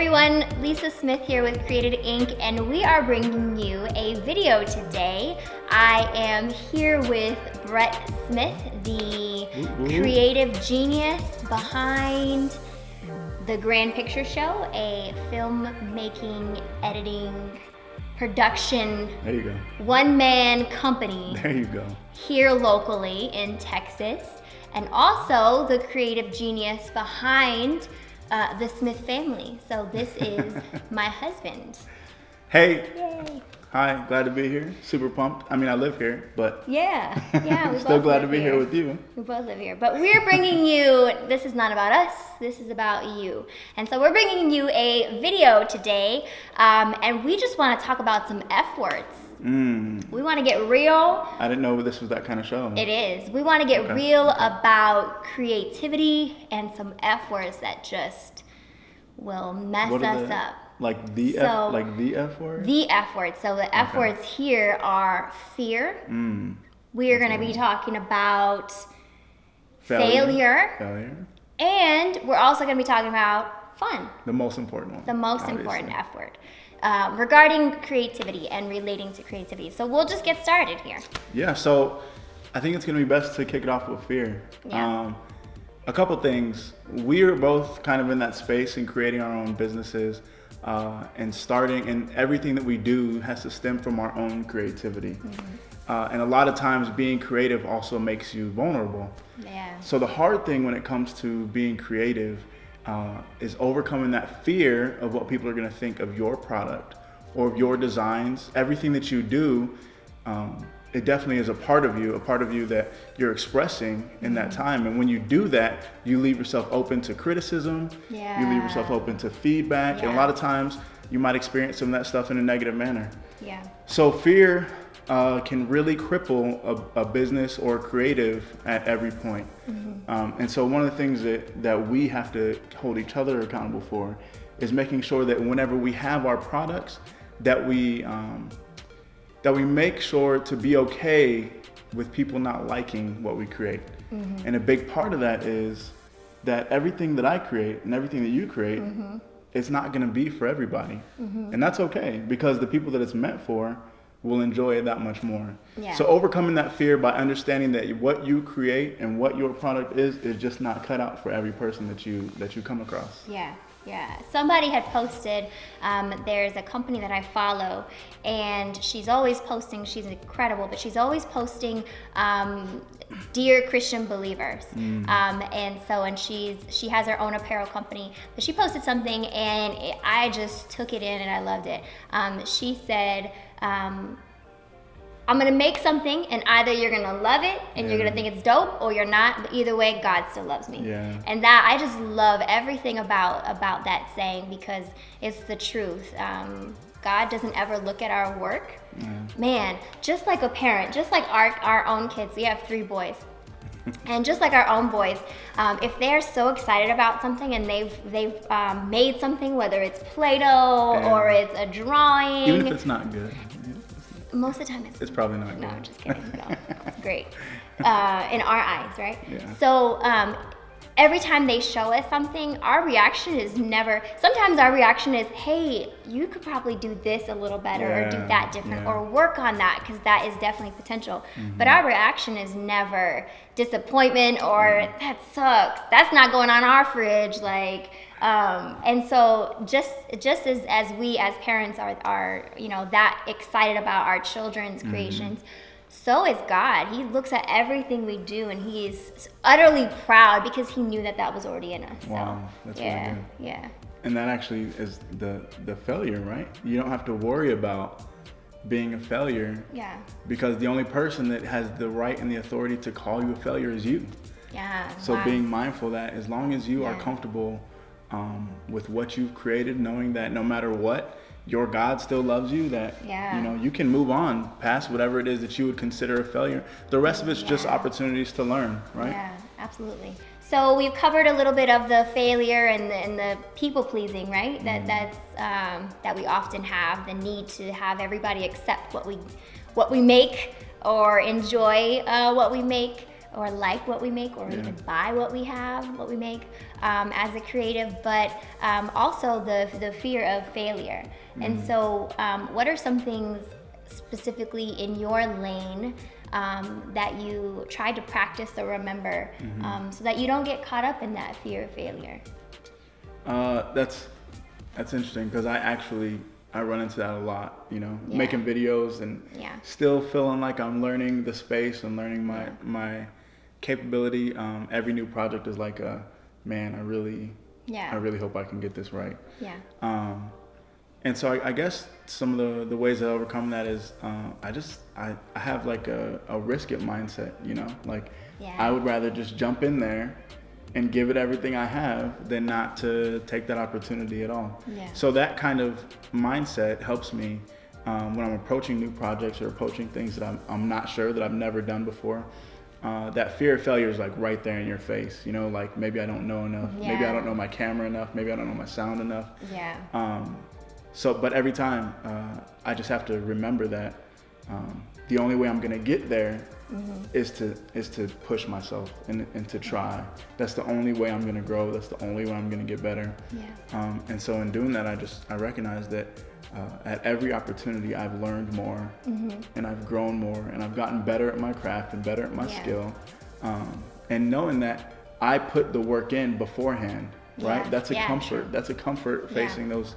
everyone, Lisa Smith here with Created Inc. and we are bringing you a video today. I am here with Brett Smith, the creative genius behind The Grand Picture Show, a filmmaking, editing, production, there you go, one-man company. There you go. Here locally in Texas, and also the creative genius behind the Smith family. So this is my husband. Hey. Yay. Hi, glad to be here. Super pumped. I mean, I live here, but Yeah, we still both glad live to be here with you. We both live here, but we're bringing you, this is not about us, this is about you. And so we're bringing you a video today, and we just want to talk about some F words. We want to get real. I didn't know this was that kind of show. It is. We want to get real about creativity and some F words that just will mess us up. Like the F word? The F word. So the F words here are fear. We are going to be talking about failure. And we're also going to be talking about fun. The most important one. The most important F word. Regarding creativity and relating to creativity. So we'll just get started here. Yeah, so I think it's going to be best to kick it off with fear. Yeah. A couple things. We are both kind of in that space in creating our own businesses and starting, and everything that we do has to stem from our own creativity. And a lot of times being creative also makes you vulnerable. Yeah. So the hard thing when it comes to being creative is overcoming that fear of what people are going to think of your product or of your designs. Everything that you do, it definitely is a part of you that you're expressing in that time. And when you do that, you leave yourself open to criticism. You leave yourself open to feedback. And a lot of times you might experience some of that stuff in a negative manner. Yeah. So fear can really cripple a business or creative at every point. And so one of the things that we have to hold each other accountable for is making sure that whenever we have our products, that we make sure to be okay with people not liking what we create. And a big part of that is that everything that I create and everything that you create, it's not gonna be for everybody. And that's okay, because the people that it's meant for will enjoy it that much more. Yeah. So overcoming that fear by understanding that what you create and what your product is just not cut out for every person that you come across. Yeah. Somebody had posted, there's a company that I follow, and she's always posting, she's incredible, but she's always posting Dear Christian Believers. And she has her own apparel company, but she posted something and I just took it in and I loved it. She said, I'm gonna make something, and either you're gonna love it and you're gonna think it's dope, or you're not, but either way, God still loves me. And that, I just love everything about that saying, because it's the truth. God doesn't ever look at our work. Man, just like a parent, just like our own kids, we have 3 boys. And just like our own boys, if they're so excited about something and they've made something, whether it's Play-Doh or it's a drawing. Even if it's not good. Most of the time it's probably not good. No, I'm just kidding. No, it's great. In our eyes, right? Yeah. So every time they show us something, our reaction is never, sometimes our reaction is, hey, you could probably do this a little better or do that different or work on that, because that is definitely potential. But our reaction is never disappointment or that sucks. That's not going on our fridge. And so just as we as parents are that excited about our children's creations, so is God. He looks at everything we do and he is utterly proud, because he knew that was already in us. Wow, that's really good. Yeah. And that actually is the failure, right? You don't have to worry about being a failure. Yeah. Because the only person that has the right and the authority to call you a failure is you. Yeah. So being mindful that as long as you are comfortable with what you've created, knowing that no matter what, your God still loves you, that you can move on past whatever it is that you would consider a failure. The rest of it's just opportunities to learn, right? Yeah, absolutely. So we've covered a little bit of the failure and the people pleasing, right? That we often have, the need to have everybody accept what we make or enjoy what we make. or like what we make, or even buy what we have, what we make as a creative, but also the fear of failure. And so what are some things specifically in your lane that you try to practice or remember so that you don't get caught up in that fear of failure? That's interesting, because I run into that a lot, making videos and still feeling like I'm learning the space and learning my capability. Every new project is like I really hope I can get this right. And so I guess some of the ways I overcome that is I have like a risk it mindset, I would rather just jump in there and give it everything I have than not to take that opportunity at all. So that kind of mindset helps me when I'm approaching new projects or approaching things that I'm not sure, that I've never done before. That fear of failure is like right there in your face, like maybe I don't know enough, maybe I don't know my camera enough, maybe I don't know my sound enough. But every time I just have to remember that the only way I'm gonna get there is to push myself and to try. That's the only way I'm gonna grow. That's the only way I'm gonna get better. And so in doing that, I recognize that at every opportunity I've learned more and I've grown more and I've gotten better at my craft and better at my skill. And knowing that I put the work in beforehand, right? That's a comfort. That's a comfort facing those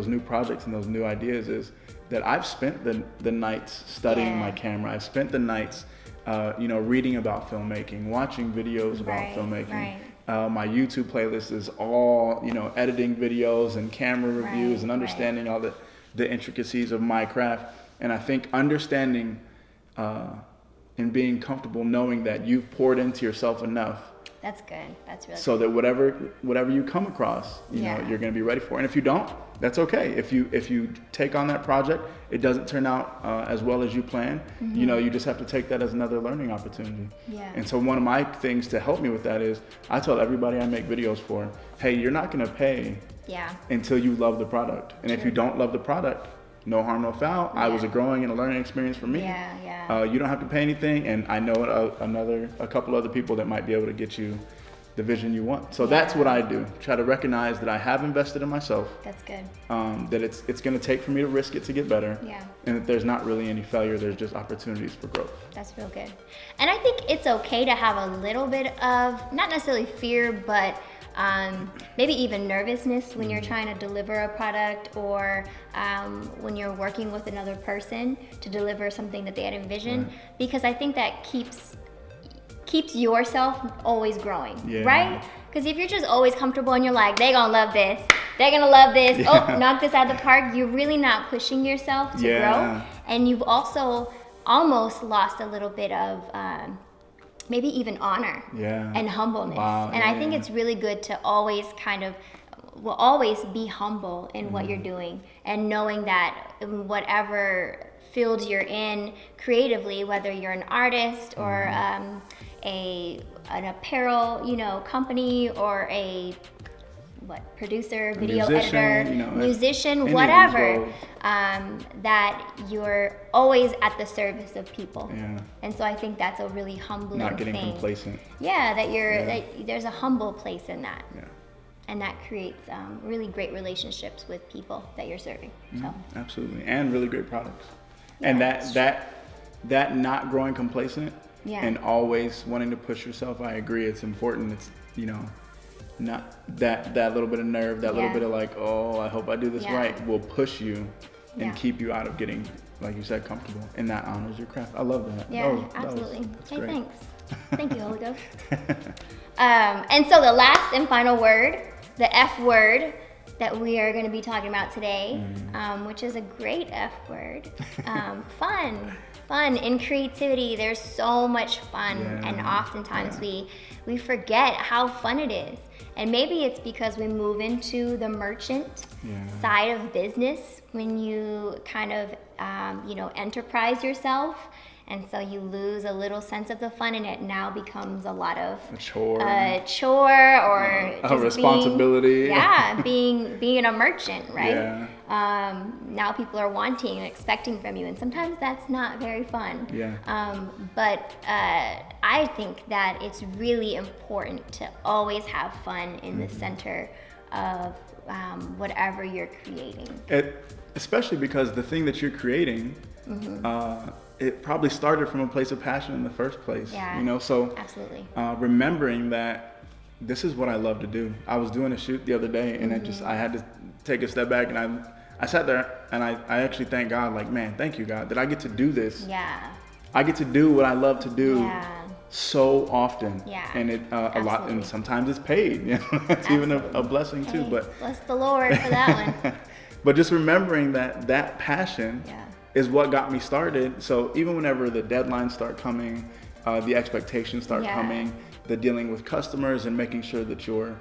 new projects and those new ideas, is that I've spent the nights studying my camera. I've spent the nights, reading about filmmaking, watching videos about filmmaking. My YouTube playlist is all, editing videos and camera reviews and understanding all the intricacies of my craft. And I think understanding and being comfortable knowing that you've poured into yourself enough. That's good. That's really so good. That whatever you come across, you're going to be ready for. And if you don't, that's okay. If you take on that project, it doesn't turn out as well as you planned, you just have to take that as another learning opportunity. And so one of my things to help me with that is I tell everybody I make videos for, hey, you're not going to pay until you love the product. And if you don't love the product, no harm, no foul. I was a growing and a learning experience for me. You don't have to pay anything, and I know a couple other people that might be able to get you the vision you want. So that's what I do. Try to recognize that I have invested in myself. That's good. That it's going to take for me to risk it to get better. And that there's not really any failure. There's just opportunities for growth. That's real good. And I think it's okay to have a little bit of, not necessarily fear, but maybe even nervousness when you're trying to deliver a product, or when you're working with another person to deliver something that they had envisioned, because I think that keeps yourself always growing, right? Because if you're just always comfortable and you're like, they're gonna love this, oh, knock this out of the park, you're really not pushing yourself to grow, and you've also almost lost a little bit of maybe even honor and humbleness. And I think it's really good to always always be humble in what you're doing, and knowing that whatever field you're in creatively, whether you're an artist or an apparel, company, or a producer, video editor, musician, whatever, that you're always at the service of people. And so I think that's a really humbling thing. Not getting complacent. That there's a humble place in that. And that creates really great relationships with people that you're serving. So absolutely, and really great products. And that not growing complacent and always wanting to push yourself, I agree, it's important. It's not that little bit of nerve, that little bit of like, oh, I hope I do this right, will push you and keep you out of getting, like you said, comfortable. And that honors your craft. I love that. Absolutely. Hey, thanks. Thank you, Holy Ghost. And so the last and final word, the F word, that we are going to be talking about today, which is a great F word. Fun in creativity. There's so much fun, and oftentimes we forget how fun it is. And maybe it's because we move into the merchant side of business when you kind of enterprise yourself. And so you lose a little sense of the fun, and it now becomes a lot of a chore or a responsibility. Being a merchant, right? now people are wanting and expecting from you, and sometimes that's not very fun. Yeah. But I think that it's really important to always have fun in the center of whatever you're creating. Especially because the thing that you're creating, it probably started from a place of passion in the first place. Yeah. You know, so Absolutely. Remembering that this is what I love to do. I was doing a shoot the other day, and I had to take a step back, and I sat there and I actually thanked God, like, man, thank you, God, that I get to do this. Yeah. I get to do what I love to do. Yeah. So often. Yeah. And it a lot, and sometimes it's paid. You know, it's even a blessing too. Hey, But bless the Lord for that one. but just remembering that passion Yeah. is what got me started. So even whenever the deadlines start coming, the expectations start Yeah. coming, the dealing with customers and making sure that you're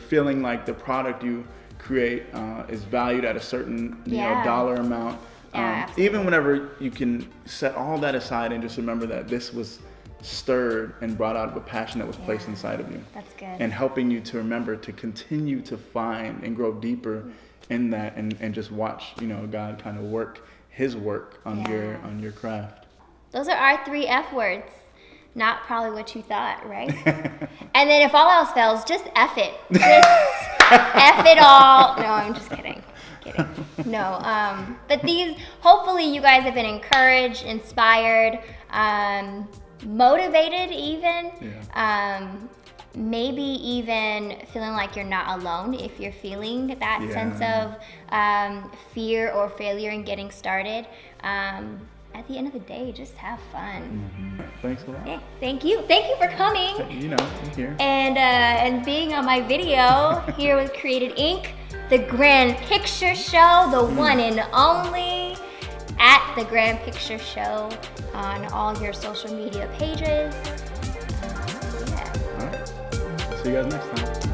feeling like the product you create is valued at a certain Yeah. dollar amount. Yeah, Even whenever you can set all that aside and just remember that this was stirred and brought out of a passion that was placed inside of you. That's good. And helping you to remember to continue to find and grow deeper in that, and just watch, God kind of work his work on your craft. Those are our 3 F words. Not probably what you thought, right? And then if all else fails, just F it. Just F it all. No, I'm just kidding. No, but these, hopefully you guys have been encouraged, inspired, motivated even. Yeah. Maybe even feeling like you're not alone if you're feeling that sense of fear or failure in getting started. At the end of the day, just have fun. Thanks a lot. Yeah, thank you for coming I'm here. and being on my video here with Created Inc., the Grand Picture Show, the one and only, at the Grand Picture Show on all your social media pages. All right. See you guys next time.